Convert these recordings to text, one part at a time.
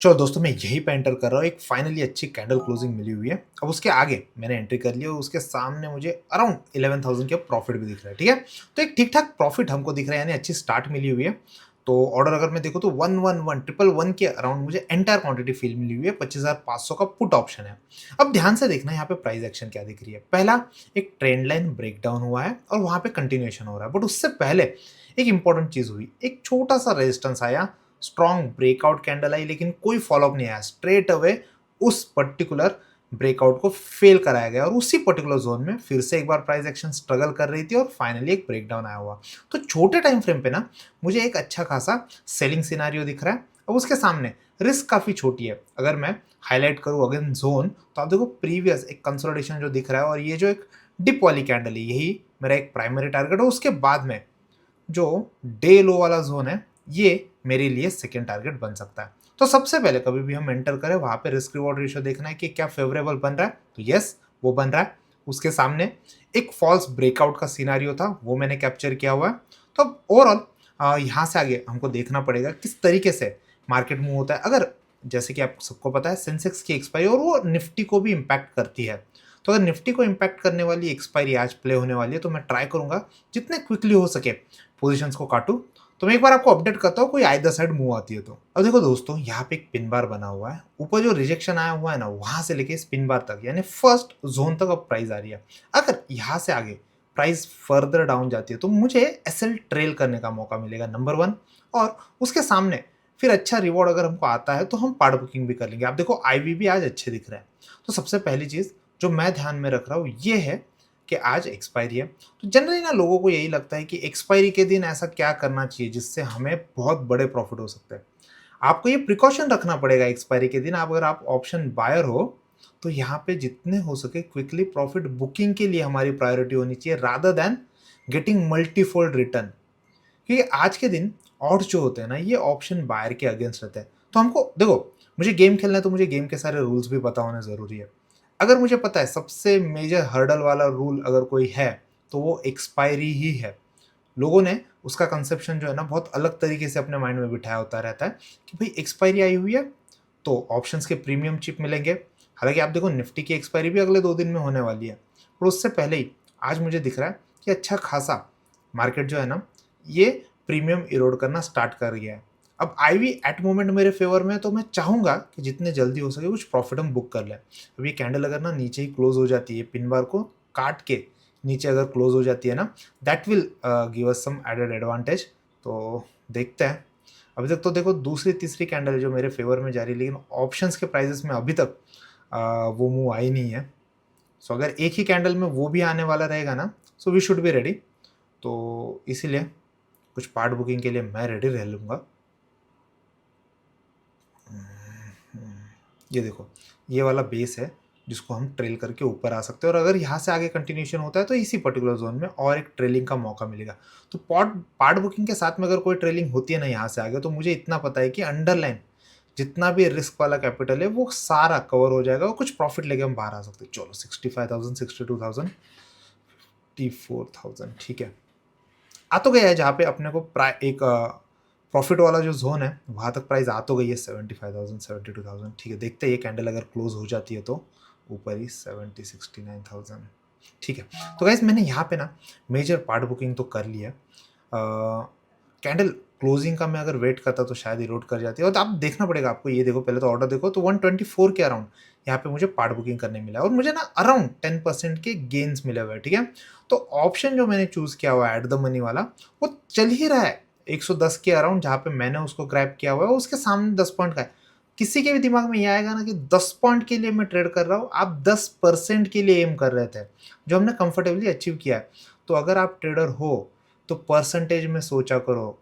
चलो दोस्तों, मैं यहीं पे एंटर कर रहा हूँ। एक फाइनली अच्छी कैंडल क्लोजिंग मिली हुई है। अब उसके आगे मैंने एंट्री कर लिया और उसके सामने मुझे अराउंड 11,000 का प्रॉफिट भी दिख रहा है, ठीक है? तो एक ठीक-ठाक प्रॉफिट हमको दिख रहा है, यानी अच्छी स्टार्ट मिली हुई है। तो ऑर्डर अगर मैं देखूँ तो 111 के अराउंड मुझे एंटायर क्वांटिटी फिल मिली हुई है, 25,500 का पुट ऑप्शन है। अब ध्यान से देखना यहाँ पे प्राइस एक्शन क्या दिख रही है। पहला, एक ट्रेंड लाइन ब्रेकडाउन हुआ है और वहाँ पे कंटिन्यूएशन हो रहा है। बट उससे पहले एक इंपॉर्टेंट चीज़ हुई, एक छोटा-सा रेजिस्टेंस आया, स्ट्रॉन्ग ब्रेकआउट कैंडल आई, लेकिन कोई फॉलोअप नहीं आया। स्ट्रेट अवे उस पर्टिकुलर ब्रेकआउट को फेल कराया गया और उसी पर्टिकुलर जोन में फिर से एक बार प्राइस एक्शन स्ट्रगल कर रही थी और फाइनली एक ब्रेकडाउन आया हुआ। तो छोटे टाइम फ्रेम पे ना मुझे एक अच्छा खासा सेलिंग सिनारियो दिख रहा है। अब उसके सामने रिस्क काफ़ी छोटी है। अगर मैं हाईलाइट करूँ अगेन जोन, तो आप देखो प्रीवियस एक कंसोलिडेशन जो दिख रहा है और ये जो एक डिप वाली कैंडल है, यही मेरा एक प्राइमरी टारगेट है। उसके बाद में जो डे लो वाला ज़ोन है, ये मेरे लिए सेकंड टारगेट बन सकता है। तो सबसे पहले कभी भी हम एंटर करें, वहाँ पे रिस्क रिवॉर्ड रेशियो देखना है कि क्या फेवरेबल बन रहा है, तो यस, वो बन रहा है। उसके सामने एक फॉल्स ब्रेकआउट का सिनेरियो था, वो मैंने कैप्चर किया हुआ है। तो अब ओवरऑल यहाँ से आगे हमको देखना पड़ेगा किस तरीके से मार्केट मूव होता है। अगर जैसे कि आप सबको पता है, सेंसेक्स की एक्सपायरी और वो निफ्टी को भी इम्पैक्ट करती है। तो अगर निफ्टी को इम्पैक्ट करने वाली एक्सपायरी आज प्ले होने वाली है, तो मैं ट्राई करूँगा जितने क्विकली हो सके पोजीशंस को काटूँ। तो मैं एक बार आपको अपडेट करता हूँ, कोई आइदर साइड मूव आती है तो। अब देखो दोस्तों, यहाँ पे एक पिन बार बना हुआ है। ऊपर जो रिजेक्शन आया हुआ है ना, वहाँ से लेके इस पिन बार तक, यानी फर्स्ट ज़ोन तक अब प्राइस आ रही है। अगर यहाँ से आगे प्राइस फर्दर डाउन जाती है, तो मुझे एसएल ट्रेल करने का मौका मिलेगा, नंबर 1। और उसके सामने फिर अच्छा रिवॉर्ड अगर हमको आता है, तो हम पार्ट बुकिंग भी कर लेंगे। आप देखो आईवी भी आज अच्छे दिख रहे हैं। तो सबसे पहली चीज़ जो मैं ध्यान में रख रहा हूँ, ये है कि आज एक्सपायरी है। तो जनरली ना लोगों को यही लगता है कि एक्सपायरी के दिन ऐसा क्या करना चाहिए जिससे हमें बहुत बड़े प्रॉफिट हो सकते हैं। आपको ये प्रिकॉशन रखना पड़ेगा एक्सपायरी के दिन। आप अगर आप ऑप्शन बायर हो, तो यहाँ पे जितने हो सके क्विकली प्रॉफिट बुकिंग के लिए हमारी प्रायोरिटी होनी चाहिए, rather than getting multifold return. क्योंकि आज के दिन ऑड्स जो होते हैं ना, ये ऑप्शन बायर के अगेंस्ट रहते हैं। तो हमको देखो, मुझे गेम खेलना है तो मुझे गेम के सारे रूल्स भी पता होने ज़रूरी है। अगर मुझे पता है सबसे मेजर हर्डल वाला रूल अगर कोई है, तो वो एक्सपायरी ही है। लोगों ने उसका कंसेप्शन जो है ना, बहुत अलग तरीके से अपने माइंड में बिठाया होता रहता है कि भाई एक्सपायरी आई हुई है तो ऑप्शंस के प्रीमियम चिप मिलेंगे। हालांकि आप देखो, निफ्टी की एक्सपायरी भी अगले 2 दिन में होने वाली है। पर उससे पहले ही आज मुझे दिख रहा है कि अच्छा खासा मार्केट जो है ना, ये प्रीमियम इरोड करना स्टार्ट कर गया है। अब आईवी एट मोमेंट मेरे फेवर में है, तो मैं चाहूँगा कि जितने जल्दी हो सके कुछ प्रॉफिट हम बुक कर लें। अब ये कैंडल अगर ना नीचे ही क्लोज हो जाती है, पिन बार को काट के नीचे अगर क्लोज हो जाती है ना, that will give us some added advantage. तो देखते हैं। अभी तक तो देखो दूसरी तीसरी कैंडल है जो मेरे फेवर में जा रही है, लेकिन ऑप्शंस के प्राइसेस में अभी तक वो मूव आई नहीं है। सो अगर एक ही कैंडल में वो भी आने वाला रहेगा ना, so we should be ready. तो इसीलिए कुछ पार्ट बुकिंग के लिए मैं रेडी रह लूँगा। ये देखो, ये वाला बेस है जिसको हम ट्रेल करके ऊपर आ सकते हैं, और अगर यहाँ से आगे कंटिन्यूशन होता है तो इसी पर्टिकुलर जोन में और एक ट्रेलिंग का मौका मिलेगा। तो पार्ट बुकिंग के साथ में अगर कोई ट्रेलिंग होती है ना यहाँ से आगे, तो मुझे इतना पता है कि अंडरलाइन जितना भी रिस्क वाला कैपिटल है वो सारा कवर हो जाएगा और कुछ प्रॉफिट लेके हम बाहर आ सकते हैं। चलो 65,000, 62,000, 54,000, ठीक है। आ तो गया है जहाँ पे अपने को एक प्रॉफिट वाला जो जोन है, वहाँ तक प्राइस आ तो गई है 75,000, 72,000, ठीक है। देखते हैं ये कैंडल अगर क्लोज हो जाती है तो ऊपर ही 69,000, ठीक है। तो गाइस, मैंने यहाँ पे ना मेजर पार्ट बुकिंग तो कर लिया। कैंडल क्लोजिंग का मैं अगर वेट करता तो शायद इरोड कर जाती है। और तो आप देखना पड़ेगा आपको, ये देखो पहले तो ऑर्डर देखो, तो 124 के अराउंड यहाँ पे मुझे पार्ट बुकिंग करने मिला और मुझे ना अराउंड 10% के गेन्स मिले हुए हैं, ठीक है। तो ऑप्शन जो मैंने चूज़ किया हुआ है एट द मनी वाला, वो चल ही रहा है 110 के अराउंड, जहाँ पे मैंने उसको ग्रैब किया हुआ है उसके सामने 10 पॉइंट का है। किसी के भी दिमाग में ये आएगा ना कि 10 पॉइंट के लिए मैं ट्रेड कर रहा हूँ, आप 10% के लिए एम कर रहे थे, जो हमने कंफर्टेबली अचीव किया है। तो अगर आप ट्रेडर हो तो परसेंटेज में सोचा करो,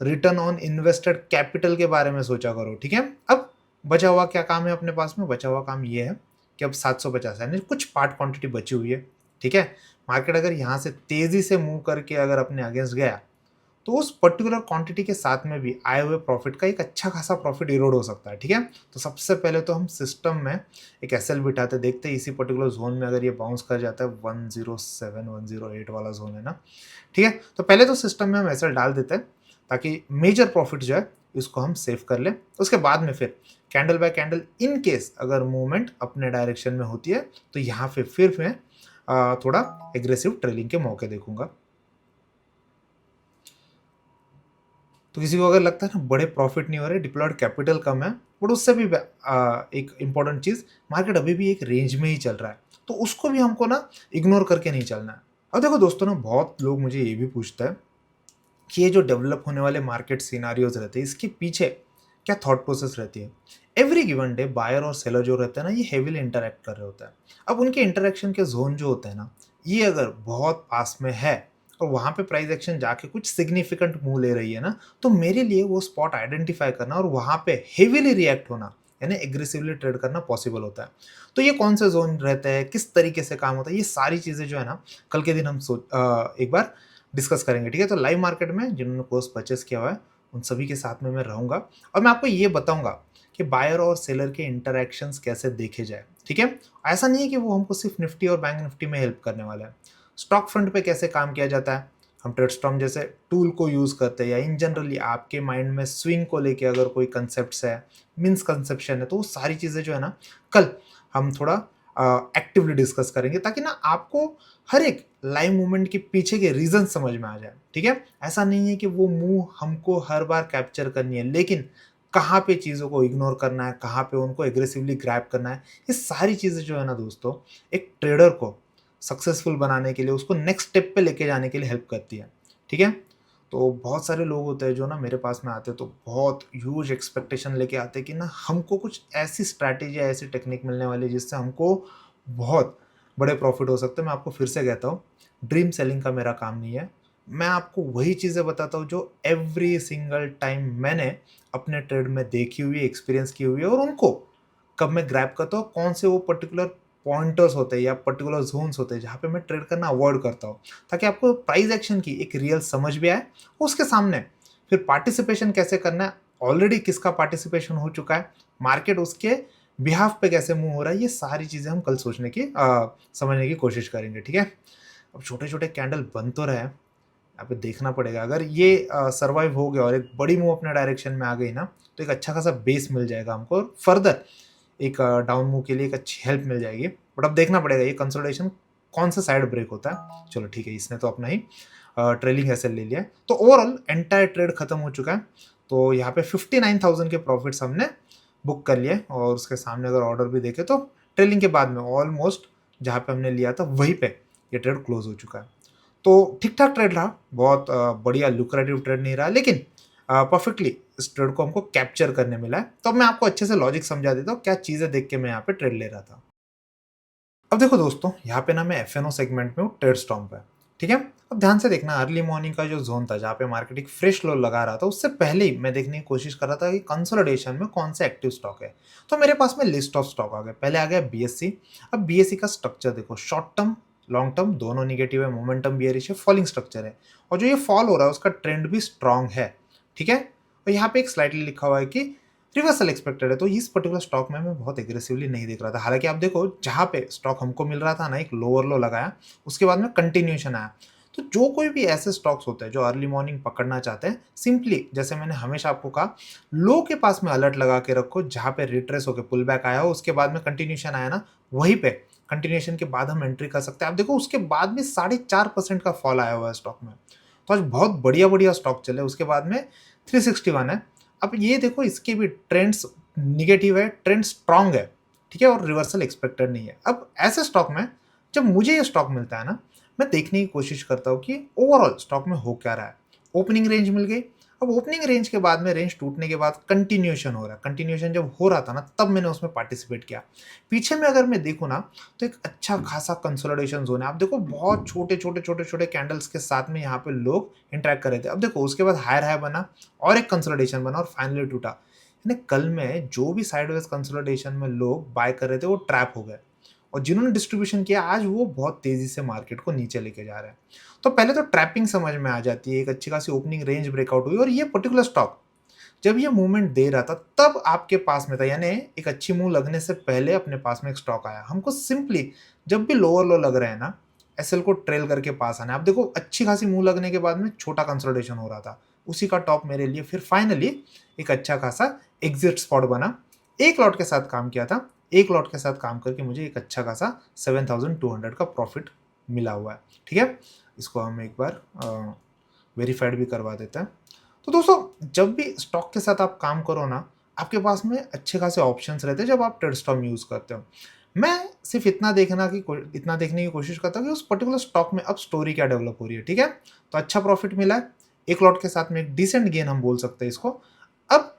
रिटर्न ऑन इन्वेस्टेड कैपिटल के बारे में सोचा करो, ठीक है। अब बचा हुआ क्या काम है अपने पास में? बचा हुआ काम ये है कि अब 750 यानी कुछ पार्ट क्वांटिटी बची हुई है, ठीक है। मार्केट अगर यहाँ से तेजी से मूव करके अगर अपने अगेंस्ट गया, तो उस पर्टिकुलर क्वांटिटी के साथ में भी आए हुए प्रॉफिट का एक अच्छा खासा प्रॉफिट इरोड हो सकता है, ठीक है। तो सबसे पहले तो हम सिस्टम में एक एसएल बिठाते, देखते हैं इसी पर्टिकुलर जोन में अगर ये बाउंस कर जाता है, 107 108 वाला जोन है ना, ठीक है। तो पहले तो सिस्टम में हम एसएल डाल देते हैं ताकि मेजर प्रॉफिट जो है इसको हम सेव कर लें। उसके बाद में फिर candle bye candle in case अगर मूवमेंट अपने डायरेक्शन में होती है तो यहाँ पे फिर मैं थोड़ा एग्रेसिव ट्रेलिंग के मौके देखूंगा। तो किसी को अगर लगता है ना बड़े प्रॉफिट नहीं हो रहे, डिप्लॉयड कैपिटल कम है, बट उससे भी एक इंपॉर्टेंट चीज, मार्केट अभी भी एक रेंज में ही चल रहा है, तो उसको भी हमको ना इग्नोर करके नहीं चलना है। अब देखो दोस्तों ना, बहुत लोग मुझे ये भी पूछता है कि ये जो डेवलप होने वाले मार्केट सिनारियोज रहते हैं इसके पीछे क्या थॉट प्रोसेस रहती है। एवरी गिवन डे बायर और सेलर जो रहते हैं ना, ये हेवीली इंटरेक्ट कर रहे होते हैं। अब उनके इंटरेक्शन के जोन जो होते हैं ना, ये अगर बहुत पास में है और वहाँ पे प्राइस एक्शन जाके कुछ सिग्निफिकेंट मूव ले रही है ना, तो मेरे लिए वो स्पॉट आइडेंटिफाई करना और वहाँ पे हेवीली रिएक्ट होना यानी एग्रेसिवली ट्रेड करना पॉसिबल होता है। तो ये कौन से जोन रहते हैं, किस तरीके से काम होता है, ये सारी चीज़ें जो है ना कल के दिन हम एक बार डिस्कस करेंगे, ठीक है। तो लाइव मार्केट में जिन्होंने कोर्स परचेस किया हुआ है उन सभी के साथ में मैं रहूंगा और मैं आपको ये बताऊंगा कि बायर और सेलर के इंटरैक्शंस कैसे देखे जाए, ठीक है। ऐसा नहीं है कि वो हमको सिर्फ निफ्टी और बैंक निफ्टी में हेल्प करने वाला है, स्टॉक फ्रंट पे कैसे काम किया जाता है, हम ट्रेडस्टॉर्म जैसे टूल को यूज़ करते हैं, या इन जनरली आपके माइंड में स्विंग को लेके अगर कोई कंसेप्ट है, मीन्स कंसेप्शन है, तो वो सारी चीज़ें जो है ना कल हम थोड़ा एक्टिवली डिस्कस करेंगे, ताकि ना आपको हर एक लाइव मूवमेंट के पीछे के रीजन समझ में आ जाए, ठीक है। ऐसा नहीं है कि वो मूव हमको हर बार कैप्चर करनी है, लेकिन कहाँ पे चीज़ों को इग्नोर करना है, कहाँ पे उनको एग्रेसिवली ग्रैब करना है, ये सारी चीज़ें जो है ना दोस्तों, एक ट्रेडर को सक्सेसफुल बनाने के लिए, उसको नेक्स्ट स्टेप पे लेके जाने के लिए हेल्प करती है, ठीक है। तो बहुत सारे लोग होते हैं जो ना मेरे पास में आते हैं तो बहुत ह्यूज एक्सपेक्टेशन लेके आते हैं कि ना हमको कुछ ऐसी स्ट्रैटेजी ऐसी टेक्निक मिलने वाली है जिससे हमको बहुत बड़े प्रॉफिट हो सकते हैं। मैं आपको फिर से कहता हूँ, ड्रीम सेलिंग का मेरा काम नहीं है। मैं आपको वही चीज़ें बताता हूँ जो एवरी सिंगल टाइम मैंने अपने ट्रेड में देखी हुई, एक्सपीरियंस की हुई है, और उनको कब मैं ग्रैब करता हूँ, कौन से वो पर्टिकुलर पॉइंटर्स होते हैं या पर्टिकुलर जोन्स होते हैं जहाँ पे मैं ट्रेड करना अवॉइड करता हूँ, ताकि आपको प्राइस एक्शन की एक रियल समझ भी आए। उसके सामने फिर पार्टिसिपेशन कैसे करना है, ऑलरेडी किसका पार्टिसिपेशन हो चुका है, मार्केट उसके बिहाफ पे कैसे मूव हो रहा है, ये सारी चीज़ें हम कल सोचने की समझने की कोशिश करेंगे, ठीक है। अब छोटे छोटे कैंडल बन तो रहे हैं, यहाँ पे देखना पड़ेगा। अगर ये सर्वाइव हो गया और एक बड़ी मूव अपने डायरेक्शन में आ गई ना, तो एक अच्छा खासा बेस मिल जाएगा हमको, और फर्दर एक डाउन मूव के लिए एक अच्छी हेल्प मिल जाएगी। बट अब देखना पड़ेगा ये कंसोलिडेशन कौन सा साइड ब्रेक होता है। चलो ठीक है, इसने तो अपना ही ट्रेलिंग एसएल ले लिया, तो ओवरऑल एंटायर ट्रेड खत्म हो चुका है। तो यहाँ पे 59,000 के प्रॉफिट्स हमने बुक कर लिए, और उसके सामने अगर ऑर्डर भी देखे तो ट्रेलिंग के बाद में ऑलमोस्ट जहाँ पे हमने लिया था वहीं पे ये ट्रेड क्लोज हो चुका है। तो ठीक ठाक ट्रेड रहा, बहुत बढ़िया लुक्रेटिव ट्रेड नहीं रहा, लेकिन परफेक्टली इस ट्रेड को हमको कैप्चर करने मिला है। तो अब मैं आपको अच्छे से लॉजिक समझा देता हूँ क्या चीज़ें देख के मैं यहाँ पे ट्रेड ले रहा था। अब देखो दोस्तों, यहाँ पे ना मैं एफएनओ सेगमेंट में हूँ, ट्रेड स्टॉर्म पे, ठीक है। अब ध्यान से देखना, अर्ली मॉर्निंग का जो जोन था जहाँ पे मार्केट एक फ्रेश लो लगा रहा था, उससे पहले ही मैं देखने की कोशिश कर रहा था कि कंसोलिडेशन में कौन से एक्टिव स्टॉक है। तो मेरे पास में लिस्ट ऑफ स्टॉक आ गए। पहले आ गया बीएससी। अब बीएससी का स्ट्रक्चर देखो, शॉर्ट टर्म लॉन्ग टर्म दोनों निगेटिव है, मोमेंटम बियरिश है, फॉलिंग स्ट्रक्चर है, और जो ये फॉल हो रहा है उसका ट्रेंड भी स्ट्रांग है, ठीक है। और यहाँ पे एक स्लाइटली लिखा हुआ है कि रिवर्सल एक्सपेक्टेड है। तो इस पर्टिकुलर स्टॉक में मैं बहुत एग्रेसिवली नहीं देख रहा था। हालांकि आप देखो, जहाँ पे स्टॉक हमको मिल रहा था ना, एक लोअर लो लगाया, उसके बाद में कंटिन्यूएशन आया। तो जो कोई भी ऐसे स्टॉक्स होते हैं जो अर्ली मॉर्निंग पकड़ना चाहते हैं, सिंपली जैसे मैंने हमेशा आपको कहा, लो के पास में अलर्ट लगा के रखो, जहाँ पे रिट्रेस होकर पुल बैक आया हो, उसके बाद में कंटिन्यूएशन आया ना, वहीं पे कंटिन्यूएशन के बाद हम एंट्री कर सकते हैं। आप देखो उसके बाद में 4.5% का फॉल आया हुआ है स्टॉक में। तो आज बहुत बढ़िया बढ़िया स्टॉक चले, उसके बाद में 361 है। अब ये देखो, इसके भी ट्रेंड्स निगेटिव है, ट्रेंड स्ट्रांग है, ठीक है, और रिवर्सल एक्सपेक्टेड नहीं है। अब ऐसे स्टॉक में जब मुझे ये स्टॉक मिलता है ना, मैं देखने की कोशिश करता हूँ कि ओवरऑल स्टॉक में हो क्या रहा है। ओपनिंग रेंज मिल गई। अब ओपनिंग रेंज के बाद में, रेंज टूटने के बाद कंटिन्यूएशन हो रहा है। कंटिन्यूएशन जब हो रहा था ना, तब मैंने उसमें पार्टिसिपेट किया। पीछे में अगर मैं देखूँ ना, तो एक अच्छा खासा कंसोलिडेशन जोन है। आप देखो, बहुत छोटे छोटे छोटे छोटे कैंडल्स के साथ में यहाँ पे लोग इंटरेक्ट कर रहे थे। अब देखो, उसके बाद हायर हाई बना और एक कंसोलिडेशन बना और फाइनली टूटा। यानी कल में जो भी साइडवेज कंसोलिडेशन में लोग बाय कर रहे थे वो ट्रैप हो गए, और जिन्होंने डिस्ट्रीब्यूशन किया आज वो बहुत तेजी से मार्केट को नीचे लेके जा रहे हैं। तो पहले तो ट्रैपिंग समझ में आ जाती है। एक अच्छी खासी ओपनिंग रेंज ब्रेकआउट हुई, और ये पर्टिकुलर स्टॉक जब ये मूवमेंट दे रहा था तब आपके पास में था, यानी एक अच्छी मूव लगने से पहले अपने पास में एक स्टॉक आया। हमको सिंपली जब भी लोअर लो लग रहे हैं ना, एसएल को ट्रेल करके पास आना है। आप देखो, अच्छी खासी मूव लगने के बाद में छोटा कंसोलिडेशन हो रहा था, उसी का टॉप मेरे लिए फिर फाइनली एक अच्छा खासा एग्जिट स्पॉट बना। एक लॉट के साथ काम किया था, एक लॉट के साथ काम करके मुझे एक अच्छा खासा 7200 का प्रॉफिट मिला हुआ है। ठीक है, इसको हम एक बार वेरीफाइड भी करवा देते हैं। तो दोस्तों, जब भी स्टॉक के साथ आप काम करो ना, आपके पास में अच्छे खासे ऑप्शंस रहते हैं जब आप ट्रेडस्टॉर्म यूज़ करते हो। मैं सिर्फ इतना देखने की कोशिश करता हूँ कि उस पर्टिकुलर स्टॉक में अब स्टोरी क्या डेवलप हो रही है। ठीक है, तो अच्छा प्रॉफिट मिला है, एक लॉट के साथ में एक डिसेंट गेन हम बोल सकते हैं इसको। अब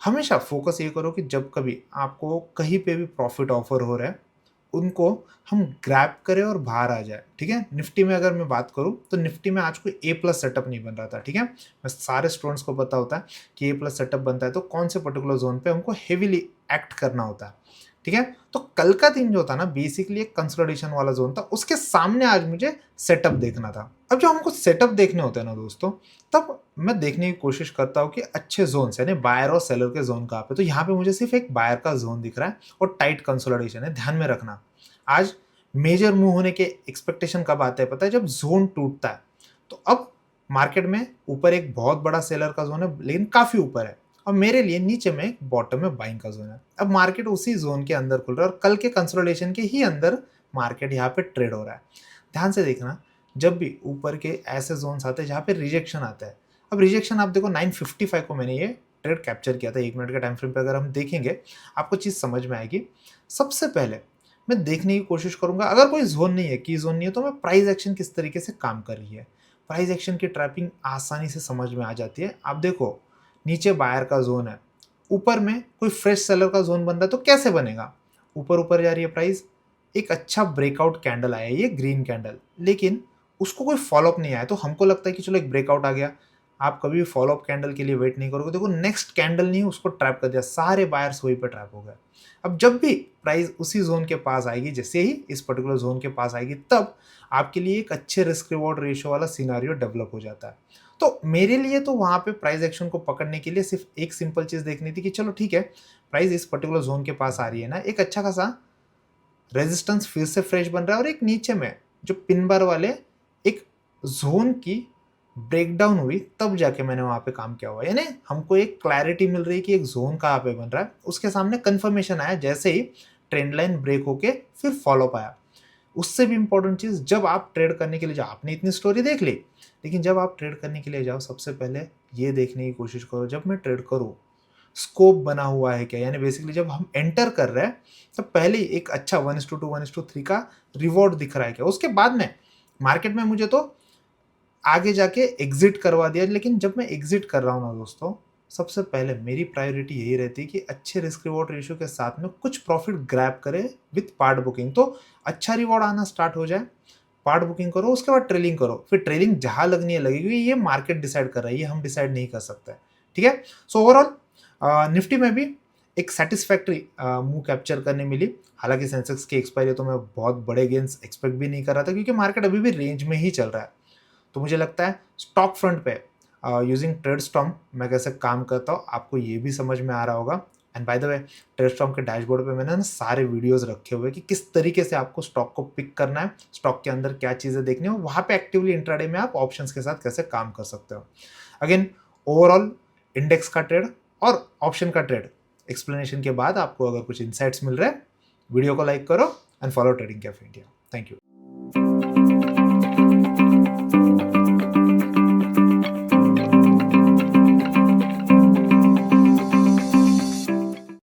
हमेशा फोकस ये करो कि जब कभी आपको कहीं पे भी प्रॉफिट ऑफर हो रहा है, उनको हम ग्रैब करें और बाहर आ जाए। ठीक है, निफ्टी में अगर मैं बात करूं तो निफ्टी में आज कोई ए प्लस सेटअप नहीं बन रहा था। ठीक है, मैं सारे स्टूडेंट्स को पता होता है कि ए प्लस सेटअप बनता है तो कौन से पर्टिकुलर जोन पे हमको हेवीली एक्ट करना होता है। ठीक है, तो कल का दिन जो था ना बेसिकली एक कंसोलिडेशन वाला जोन था, उसके सामने आज मुझे सेटअप देखना था। अब जो हमको सेटअप देखने होते हैं ना दोस्तों, तब मैं देखने की कोशिश करता हूँ कि अच्छे जोन यानी बायर और सेलर के जोन कहाँ पे। तो यहाँ पे मुझे सिर्फ एक बायर का जोन दिख रहा है और टाइट कंसोलिडेशन है। ध्यान में रखना, आज मेजर मूव होने के एक्सपेक्टेशन कब आते हैं पता है? जब जोन टूटता है। तो अब मार्केट में ऊपर एक बहुत बड़ा सेलर का जोन है लेकिन काफी ऊपर है, और मेरे लिए नीचे में एक बॉटम में बाइंग का जोन है। अब मार्केट उसी जोन के अंदर खुल रहा है और कल के कंसोलिडेशन के ही अंदर मार्केट यहाँ पे ट्रेड हो रहा है। ध्यान से देखना, जब भी ऊपर के ऐसे जोन्स आते हैं जहाँ पे रिजेक्शन आता है। अब रिजेक्शन आप देखो 955 को मैंने ये ट्रेड कैप्चर किया था। 1 मिनट के टाइम फ्रेम पे अगर हम देखेंगे आपको चीज़ समझ में आएगी। सबसे पहले मैं देखने की कोशिश करूंगा, अगर कोई जोन नहीं है, की जोन नहीं है, तो मैं प्राइस एक्शन किस तरीके से काम कर रही है। प्राइस एक्शन की ट्रैपिंग आसानी से समझ में आ जाती है। आप देखो, नीचे बायर का जोन है, ऊपर में कोई फ्रेश सेलर का जोन बन रहा है, तो कैसे बनेगा? ऊपर ऊपर जा रही है प्राइस, एक अच्छा ब्रेकआउट कैंडल आया, ये ग्रीन कैंडल, लेकिन उसको कोई फॉलोअप नहीं आया। तो हमको लगता है कि चलो एक ब्रेकआउट आ गया। आप कभी भी फॉलोअप कैंडल के लिए वेट नहीं करोगे। देखो नेक्स्ट कैंडल नहीं, उसको ट्रैप कर दिया, सारे बायर्स वहीं पे ट्रैप हो गए। अब जब भी प्राइस उसी जोन के पास आएगी, जैसे ही इस पर्टिकुलर जोन के पास आएगी, तब आपके लिए एक अच्छे रिस्क रिवॉर्ड रेशियो वाला सिनारियो डेवलप हो जाता है। तो मेरे लिए तो वहां पे प्राइस एक्शन को पकड़ने के लिए सिर्फ एक सिंपल चीज देखनी थी कि चलो ठीक है, प्राइस इस पर्टिकुलर जोन के पास आ रही है ना, एक अच्छा खासा रेजिस्टेंस फिर से फ्रेश बन रहा है और एक नीचे में जो पिन बार वाले एक जोन की ब्रेकडाउन हुई, तब जाके मैंने वहां पे काम किया हुआ। यानी हमको एक क्लैरिटी मिल रही है कि एक जोन कहाँ पे बन रहा है। उसके सामने कंफर्मेशन आया जैसे ही ट्रेंड लाइन ब्रेक होके फिर फॉलोअप आया। उससे भी इंपॉर्टेंट चीज, जब आप ट्रेड करने के लिए जाओ, आपने इतनी स्टोरी देख ली, लेकिन जब आप ट्रेड करने के लिए जाओ सबसे पहले ये देखने की कोशिश करो, जब मैं ट्रेड करूँ स्कोप बना हुआ है क्या। यानी बेसिकली जब हम एंटर कर रहे हैं तो पहले ही एक अच्छा 1:2 1:3 का रिवॉर्ड दिख रहा है क्या। उसके बाद में मार्केट में मुझे तो आगे जाके एग्जिट करवा दिया, लेकिन जब मैं एग्जिट कर रहा हूँ ना दोस्तों, सबसे पहले मेरी प्रायोरिटी यही रहती है कि अच्छे रिस्क रिवॉर्ड रेशियो के साथ में कुछ प्रॉफिट ग्रैब करे विथ पार्ट बुकिंग। तो अच्छा रिवॉर्ड आना स्टार्ट हो जाए, पार्ट बुकिंग करो, उसके बाद ट्रेलिंग करो। फिर ट्रेलिंग जहां लगनी है लगेगी, ये मार्केट डिसाइड कर रहा है, ये हम डिसाइड नहीं कर सकते। ठीक है, सो ओवरऑल निफ्टी में भी एक सेटिस्फैक्ट्री मूव कैप्चर करने मिली। हालांकि सेंसेक्स की एक्सपायरी तो मैं बहुत बड़े गेंस एक्सपेक्ट भी नहीं कर रहा था, क्योंकि मार्केट अभी भी रेंज में ही चल रहा है। तो मुझे लगता है स्टॉक फ्रंट पे यूजिंग ट्रेडस्टॉर्म मैं कैसे काम करता हूँ आपको ये भी समझ में आ रहा होगा। एंड बाय द वे, ट्रेडस्टॉर्म के डैशबोर्ड पे मैंने ना सारे वीडियोस रखे हुए कि किस तरीके से आपको स्टॉक को पिक करना है, स्टॉक के अंदर क्या चीज़ें देखनी हो, वहाँ पे एक्टिवली इंट्राडे में आप ऑप्शंस के साथ कैसे काम कर सकते हो। अगेन, ओवरऑल इंडेक्स का ट्रेड और ऑप्शन का ट्रेड एक्सप्लेनेशन के बाद आपको अगर कुछ इंसाइट्स मिल रहे हैं, वीडियो को लाइक करो and follow trading cafe India. Thank you.